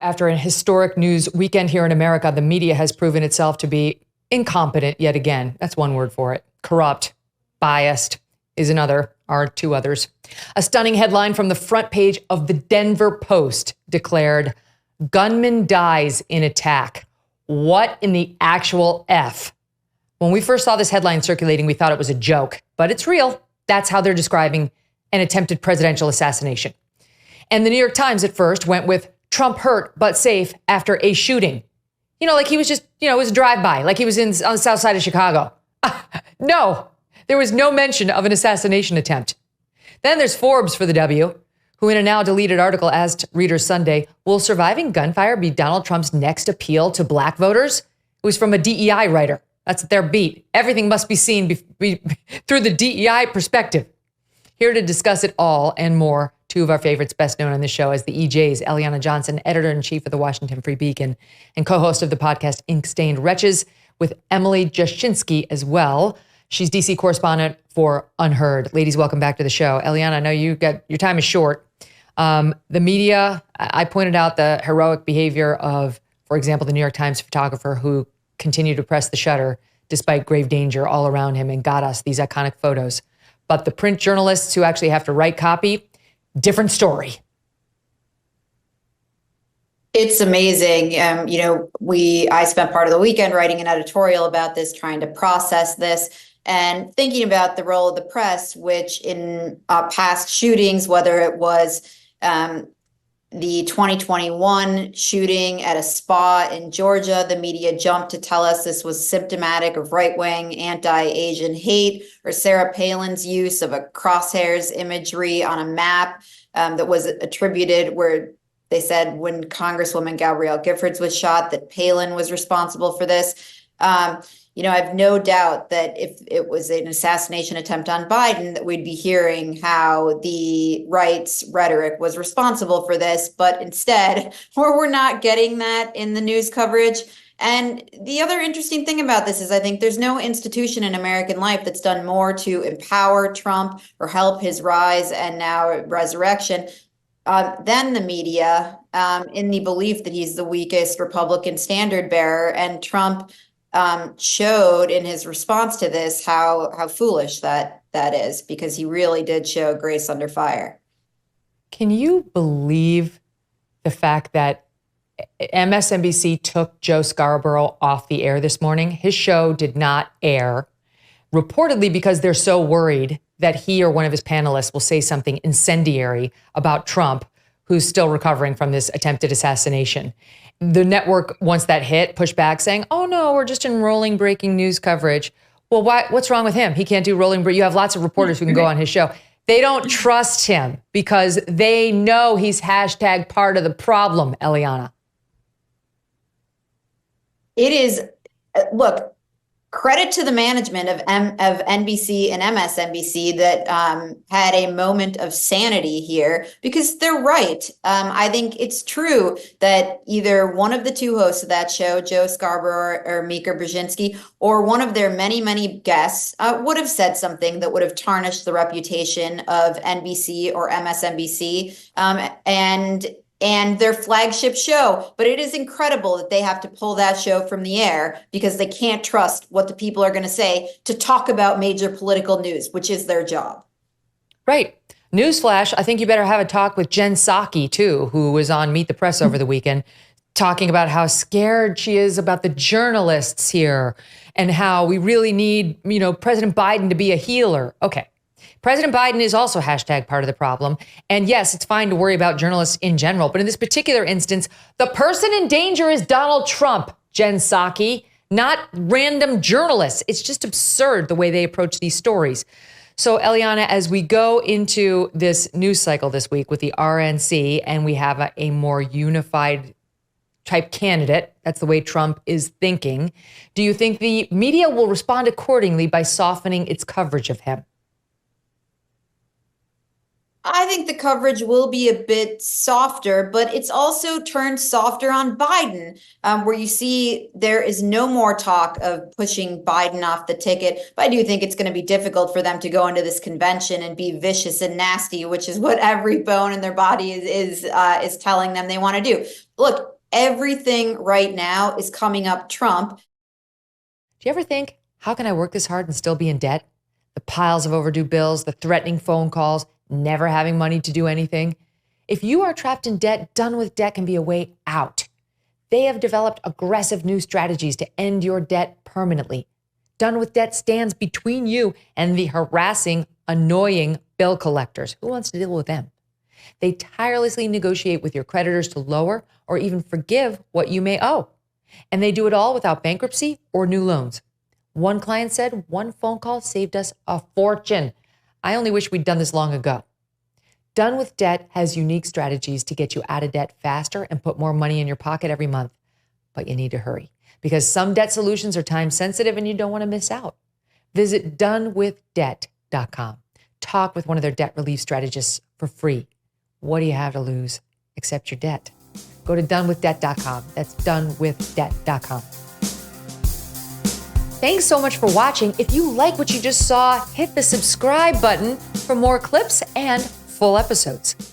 After an historic news weekend here in America, the media has proven itself to be incompetent yet again. That's one word for it. Corrupt, biased is another, are two others. A stunning headline from the front page of the Denver Post declared, "Gunman dies in attack. What in the actual F?" When we first saw this headline circulating, we thought it was a joke, but it's real. That's how they're describing an attempted presidential assassination. And the New York Times at first went with Trump hurt but safe after a shooting. Like he was just, it was a drive-by, like he was on the south side of Chicago. No, there was no mention of an assassination attempt. Then there's Forbes for the W, who in a now deleted article asked readers Sunday, will surviving gunfire be Donald Trump's next appeal to black voters? It was from a DEI writer. That's their beat. Everything must be seen through the DEI perspective. Here to discuss it all and more, two of our favorites best known on this show as the EJs, Eliana Johnson, editor-in-chief of the Washington Free Beacon and co-host of the podcast Ink-Stained Wretches, with Emily Jashinsky as well. She's DC correspondent for Unheard. Ladies, welcome back to the show. Eliana, I know your time is short. The media, I pointed out the heroic behavior of, for example, the New York Times photographer who continued to press the shutter despite grave danger all around him and got us these iconic photos. But the print journalists who actually have to write copy, different story. It's amazing. I spent part of the weekend writing an editorial about this, trying to process this and thinking about the role of the press, which in past shootings, whether it was the 2021 shooting at a spa in Georgia, the media jumped to tell us this was symptomatic of right-wing anti-Asian hate, or Sarah Palin's use of a crosshairs imagery on a map that was attributed where they said when Congresswoman Gabrielle Giffords was shot that Palin was responsible for this. I have no doubt that if it was an assassination attempt on Biden, that we'd be hearing how the right's rhetoric was responsible for this. But instead, we're not getting that in the news coverage. And the other interesting thing about this is I think there's no institution in American life that's done more to empower Trump or help his rise and now resurrection than the media, in the belief that he's the weakest Republican standard bearer. And Trump showed in his response to this how foolish that is, because he really did show grace under fire. Can you believe the fact that MSNBC took Joe Scarborough off the air this morning? His show did not air, reportedly because they're so worried that he or one of his panelists will say something incendiary about Trump, who's still recovering from this attempted assassination. The network, once that hit, pushed back saying, oh no, we're just in rolling breaking news coverage. Well, what's wrong with him? He can't do rolling, you have lots of reporters who can go on his show. They don't trust him because they know he's hashtag part of the problem, Eliana. It is, look, credit to the management of NBC and MSNBC that had a moment of sanity here, because they're right. I think it's true that either one of the two hosts of that show, Joe Scarborough or Mika Brzezinski, or one of their many, many guests would have said something that would have tarnished the reputation of NBC or MSNBC and their flagship show. But it is incredible that they have to pull that show from the air because they can't trust what the people are going to say to talk about major political news, which is their job. Right. Newsflash, I think you better have a talk with Jen Psaki, too, who was on Meet the Press over the weekend, talking about how scared she is about the journalists here and how we really need, President Biden to be a healer. Okay. President Biden is also hashtag part of the problem. And yes, it's fine to worry about journalists in general. But in this particular instance, the person in danger is Donald Trump, Jen Psaki, not random journalists. It's just absurd the way they approach these stories. So, Eliana, as we go into this news cycle this week with the RNC and we have a more unified type candidate, that's the way Trump is thinking, do you think the media will respond accordingly by softening its coverage of him? I think the coverage will be a bit softer, but it's also turned softer on Biden, where you see there is no more talk of pushing Biden off the ticket. But I do think it's going to be difficult for them to go into this convention and be vicious and nasty, which is what every bone in their body is telling them they want to do. look, everything right now is coming up Trump. Do you ever think, how can I work this hard and still be in debt? The piles of overdue bills, the threatening phone calls, never having money to do anything. If you are trapped in debt, Done with Debt can be a way out. They have developed aggressive new strategies to end your debt permanently. Done with Debt stands between you and the harassing, annoying bill collectors. Who wants to deal with them? They tirelessly negotiate with your creditors to lower or even forgive what you may owe. And they do it all without bankruptcy or new loans. One client said one phone call saved us a fortune. I only wish we'd done this long ago. Done with Debt has unique strategies to get you out of debt faster and put more money in your pocket every month. But you need to hurry because some debt solutions are time sensitive and you don't want to miss out. Visit donewithdebt.com. Talk with one of their debt relief strategists for free. What do you have to lose except your debt? Go to donewithdebt.com. That's donewithdebt.com. Thanks so much for watching. If you like what you just saw, hit the subscribe button for more clips and full episodes.